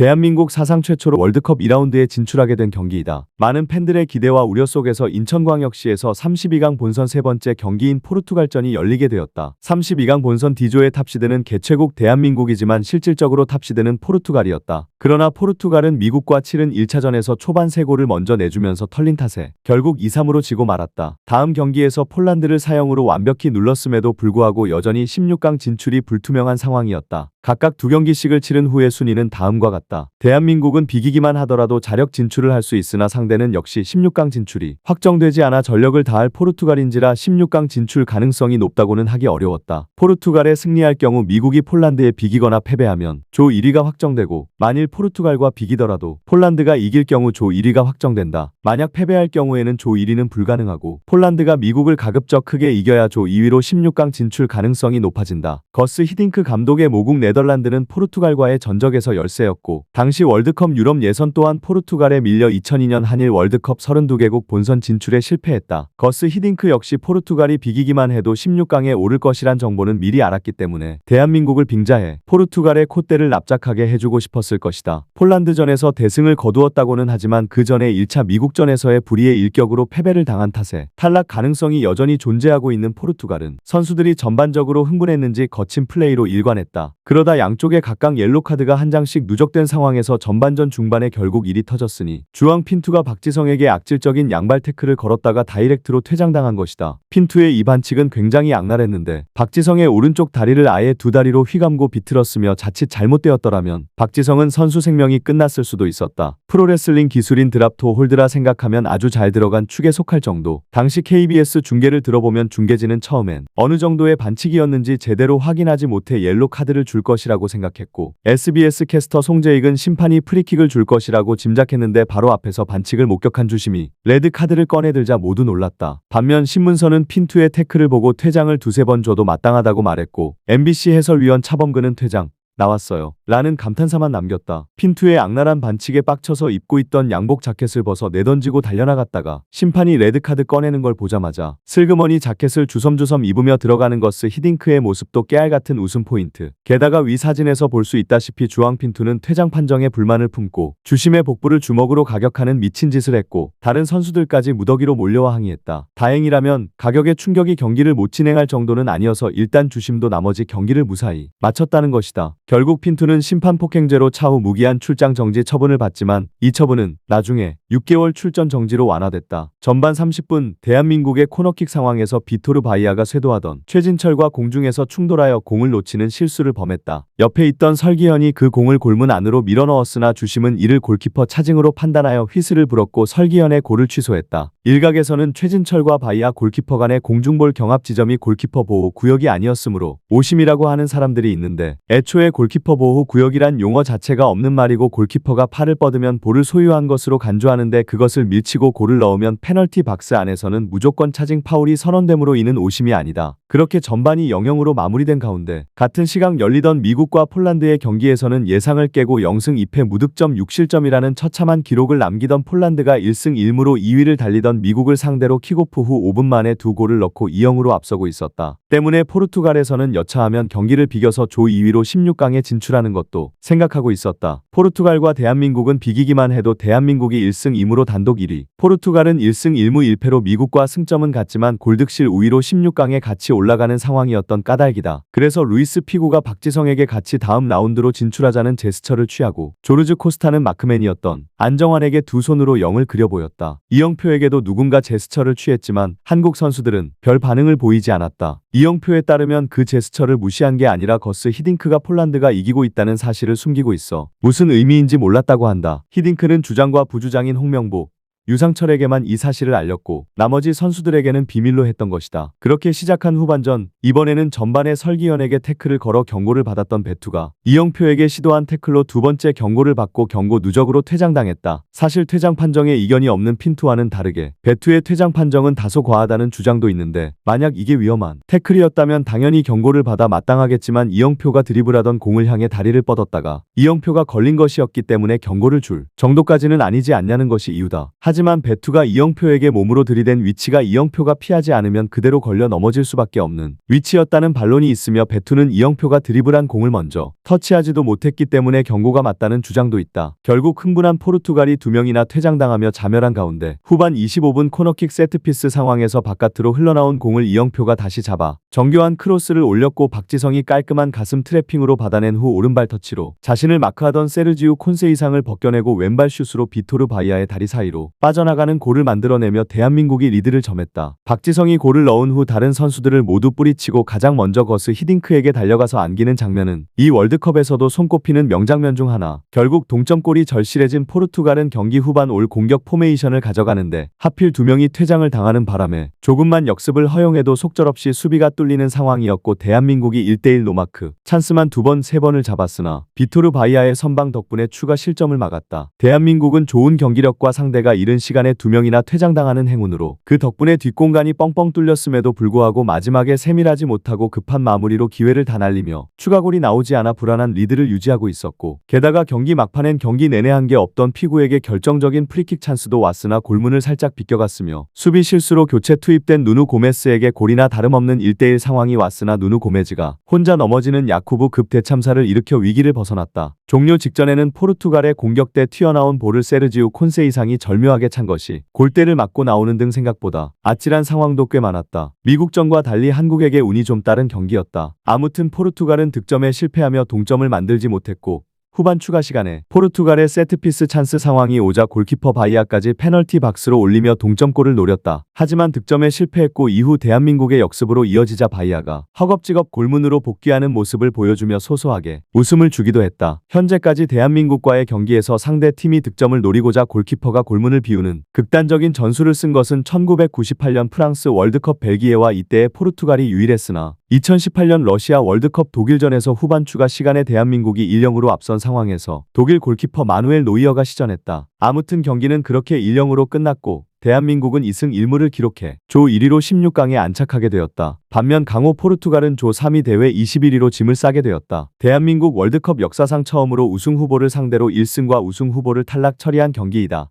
대한민국 사상 최초로 월드컵 2라운드에 진출하게 된 경기이다. 많은 팬들의 기대와 우려 속에서 인천광역시에서 32강 본선 세 번째 경기인 포르투갈전이 열리게 되었다. 32강 본선 D조의 탑시드는 개최국 대한민국이지만 실질적으로 탑시드는 포르투갈이었다. 그러나 포르투갈은 미국과 치른 1차전에서 초반 3골을 먼저 내주면서 털린 탓에 결국 2-3으로 지고 말았다. 다음 경기에서 폴란드를 사형으로 완벽히 눌렀음에도 불구하고 여전히 16강 진출이 불투명한 상황이었다. 각각 2경기씩을 치른 후의 순위는 다음과 같다. 대한민국은 비기기만 하더라도 자력 진출을 할 수 있으나 상대는 역시 16강 진출이 확정되지 않아 전력을 다할 포르투갈인지라 16강 진출 가능성이 높다고는 하기 어려웠다. 포르투갈에 승리할 경우 미국이 폴란드에 비기거나 패배하면 조 1위가 확정되고, 만일 포르투갈과 비기더라도 폴란드가 이길 경우 조 1위가 확정된다. 만약 패배할 경우에는 조 1위는 불가능하고 폴란드가 미국을 가급적 크게 이겨야 조 2위로 16강 진출 가능성이 높아진다. 거스 히딩크 감독의 모국 네덜란드는 포르투갈과의 전적에서 열세였고, 당시 월드컵 유럽 예선 또한 포르투갈에 밀려 2002년 한일 월드컵 32개국 본선 진출에 실패했다. 거스 히딩크 역시 포르투갈이 비기기만 해도 16강에 오를 것이란 정보는 미리 알았기 때문에 대한민국을 빙자해 포르투갈의 콧대를 납작하게 해주고 싶었을 것이다. 폴란드전에서 대승을 거두었다고는 하지만 그 전에 1차 미국전에서의 불의의 일격으로 패배를 당한 탓에 탈락 가능성이 여전히 존재하고 있는 포르투갈은 선수들이 전반적으로 흥분했는지 거친 플레이로 일관했다. 그러다 양쪽에 각각 옐로카드가 한 장씩 누적된 상황에서 전반전 중반에 결국 일이 터졌으니 주앙 핀투가 박지성에게 악질적인 양발 태클을 걸었다가 다이렉트로 퇴장당한 것이다. 핀투의 이 반칙은 굉장히 악랄했는데 박지성의 오른쪽 다리를 아예 두 다리로 휘감고 비틀었으며 자칫 잘못되었더라면 박지성은 선수 생명이 끝났을 수도 있었다. 프로레슬링 기술인 드랍토 홀드라 생각하면 아주 잘 들어간 축에 속할 정도. 당시 KBS 중계를 들어보면 중계진은 처음엔 어느 정도의 반칙이었는지 제대로 확인하지 못해 옐로 카드를 줄 것이라고 생각했고, SBS 캐스터 송재익은 심판이 프리킥을 줄 것이라고 짐작했는데 바로 앞에서 반칙을 목격한 주심이 레드 카드를 꺼내들자 모두 놀랐다. 반면 신문선은 핀투의 태클을 보고 퇴장을 두세 번 줘도 마땅하다고 말했고, MBC 해설위원 차범근은 퇴장 나왔어요 라는 감탄사만 남겼다. 핀투의 악랄한 반칙에 빡쳐서 입고 있던 양복 자켓을 벗어 내던지고 달려나갔다가 심판이 레드카드 꺼내는 걸 보자마자 슬그머니 자켓을 주섬주섬 입으며 들어가는 거스 히딩크의 모습도 깨알같은 웃음 포인트. 게다가 위 사진에서 볼 수 있다시피 주앙 핀투는 퇴장 판정에 불만을 품고 주심의 복부를 주먹으로 가격하는 미친 짓을 했고, 다른 선수들까지 무더기로 몰려와 항의했다. 다행이라면 가격의 충격이 경기를 못 진행할 정도는 아니어서 일단 주심도 나머지 경기를 무사히 마쳤다는 것이다. 결국 핀투는 심판 폭행죄로 차후 무기한 출장 정지 처분을 받지만 이 처분은 나중에 6개월 출전 정지로 완화됐다. 전반 30분 대한민국의 코너킥 상황에서 비토르 바이아가 쇄도하던 최진철과 공중에서 충돌하여 공을 놓치는 실수를 범했다. 옆에 있던 설기현이 그 공을 골문 안으로 밀어넣었으나 주심은 이를 골키퍼 차징으로 판단하여 휘슬을 불었고 설기현의 골을 취소했다. 일각에서는 최진철과 바이아 골키퍼 간의 공중볼 경합 지점이 골키퍼 보호 구역이 아니었으므로 오심이라고 하는 사람들이 있는데, 애초에 골키퍼 보호 구역이란 용어 자체가 없는 말이고 골키퍼가 팔을 뻗으면 볼을 소유한 것으로 간주하는데 그것을 밀치고 골을 넣으면 페널티 박스 안에서는 무조건 차징 파울이 선언됨으로 이는 오심이 아니다. 그렇게 전반이 0-0으로 마무리된 가운데 같은 시각 열리던 미국과 폴란드의 경기에서는 예상을 깨고 0승 2패 무득점 6실점이라는 처참한 기록을 남기던 폴란드가 1승 1무로 2위를 달리던 미국을 상대로 킥오프 후 5분 만에 2골을 넣고 2-0으로 앞서고 있었다. 때문에 포르투갈에서는 여차하면 경기를 비겨서 조 2위로 16강에 진출하는 것도 생각하고 있었다. 포르투갈과 대한민국은 비기기만 해도 대한민국이 1승 2무로 단독 1위, 포르투갈은 1승 1무 1패로 미국과 승점은 같지만 골득실 우위로 16강에 같이 올라가는 상황이었던 까닭이다. 그래서 루이스 피고가 박지성에게 같이 다음 라운드로 진출하자는 제스처를 취하고, 조르즈 코스타는 마크맨이었던 안정환에게 두 손으로 0을 그려 보였다. 이영표에게도 누군가 제스처를 취했지만 한국 선수들은 별 반응을 보이지 않았다. 이영표에 따르면 그 제스처를 무시한 게 아니라 거스 히딩크가 폴란드가 이기고 있다는 사실을 숨기고 있어 무슨 의미인지 몰랐다고 한다. 히딩크는 주장과 부주장인 홍명보, 유상철에게만 이 사실을 알렸고 나머지 선수들에게는 비밀로 했던 것이다. 그렇게 시작한 후반전, 이번에는 전반에 설기현에게 태클을 걸어 경고를 받았던 베투가 이영표에게 시도한 태클로 두 번째 경고를 받고 경고 누적으로 퇴장당했다. 사실 퇴장 판정에 이견이 없는 핀투와는 다르게 베투의 퇴장 판정은 다소 과하다는 주장도 있는데, 만약 이게 위험한 태클이었다면 당연히 경고를 받아 마땅하겠지만 이영표가 드리블하던 공을 향해 다리를 뻗었다가 이영표가 걸린 것이었기 때문에 경고를 줄 정도까지는 아니지 않냐는 것이 이유다. 하지만 배투가 이영표에게 몸으로 들이댄 위치가 이영표가 피하지 않으면 그대로 걸려 넘어질 수밖에 없는 위치였다는 반론이 있으며 배투는 이영표가 드리블한 공을 먼저 터치하지도 못했기 때문에 경고가 맞다는 주장도 있다. 결국 흥분한 포르투갈이 2명이나 퇴장당하며 자멸한 가운데 후반 25분 코너킥 세트피스 상황에서 바깥으로 흘러나온 공을 이영표가 다시 잡아 정교한 크로스를 올렸고 박지성이 깔끔한 가슴 트래핑으로 받아낸 후 오른발 터치로 자신을 마크하던 세르지우 콘세이상을 벗겨내고 왼발 슛으로 비토르 바이아의 다리 사이로 빠져나가는 골을 만들어내며 대한민국이 리드를 점했다. 박지성이 골을 넣은 후 다른 선수들을 모두 뿌리치고 가장 먼저 거스 히딩크에게 달려가서 안기는 장면은 이 월드컵에서도 손꼽히는 명장면 중 하나. 결국 동점골이 절실해진 포르투갈은 경기 후반 올 공격 포메이션을 가져가는데 하필 2명이 퇴장을 당하는 바람에 조금만 역습을 허용해도 속절없이 수비가 뚫리는 상황이었고 대한민국이 1대1 노마크 찬스만 2번 3번을 잡았으나 비토르 바이아의 선방 덕분에 추가 실점을 막았다. 대한민국은 좋은 경기력과 상대가 이른 시간에 2명이나 퇴장당하는 행운으로 그 덕분에 뒷공간이 뻥뻥 뚫렸음에도 불구하고 마지막에 세밀하지 못하고 급한 마무리로 기회를 다 날리며 추가골이 나오지 않아 불안한 리드를 유지하고 있었고 게다가 경기 막판엔 경기 내내 한 게 없던 피구에게 결정적인 프리킥 찬스도 왔으나 골문을 살짝 비껴갔으며 수비 실수로 교체 투입된 누누 고메스에게 골이나 다름없는 1대1 상황이 왔으나 누누 고메즈가 혼자 넘어지는 야쿠브 급 대참사를 일으켜 위기를 벗어났다. 종료 직전에는 포르투갈의 공격대 튀어나온 볼을 세르지우 콘세이상이 절묘하게 찬 것이 골대를 맞고 나오는 등 생각보다 아찔한 상황도 꽤 많았다. 미국전과 달리 한국에게 운이 좀 따른 경기였다. 아무튼 포르투갈은 득점에 실패하며 동점을 만들지 못했고 후반 추가 시간에 포르투갈의 세트피스 찬스 상황이 오자 골키퍼 바이아까지 페널티 박스로 올리며 동점골을 노렸다. 하지만 득점에 실패했고 이후 대한민국의 역습으로 이어지자 바이아가 허겁지겁 골문으로 복귀하는 모습을 보여주며 소소하게 웃음을 주기도 했다. 현재까지 대한민국과의 경기에서 상대 팀이 득점을 노리고자 골키퍼가 골문을 비우는 극단적인 전술을 쓴 것은 1998년 프랑스 월드컵 벨기에와 이때의 포르투갈이 유일했으나 2018년 러시아 월드컵 독일전에서 후반 추가 시간에 대한민국이 1-0으로 앞선 상황에서 독일 골키퍼 마누엘 노이어가 시전했다. 아무튼 경기는 그렇게 1-0으로 끝났고 대한민국은 2승 1무를 기록해 조 1위로 16강에 안착하게 되었다. 반면 강호 포르투갈은 조 3위 대회 21위로 짐을 싸게 되었다. 대한민국 월드컵 역사상 처음으로 우승 후보를 상대로 1승과 우승 후보를 탈락 처리한 경기이다.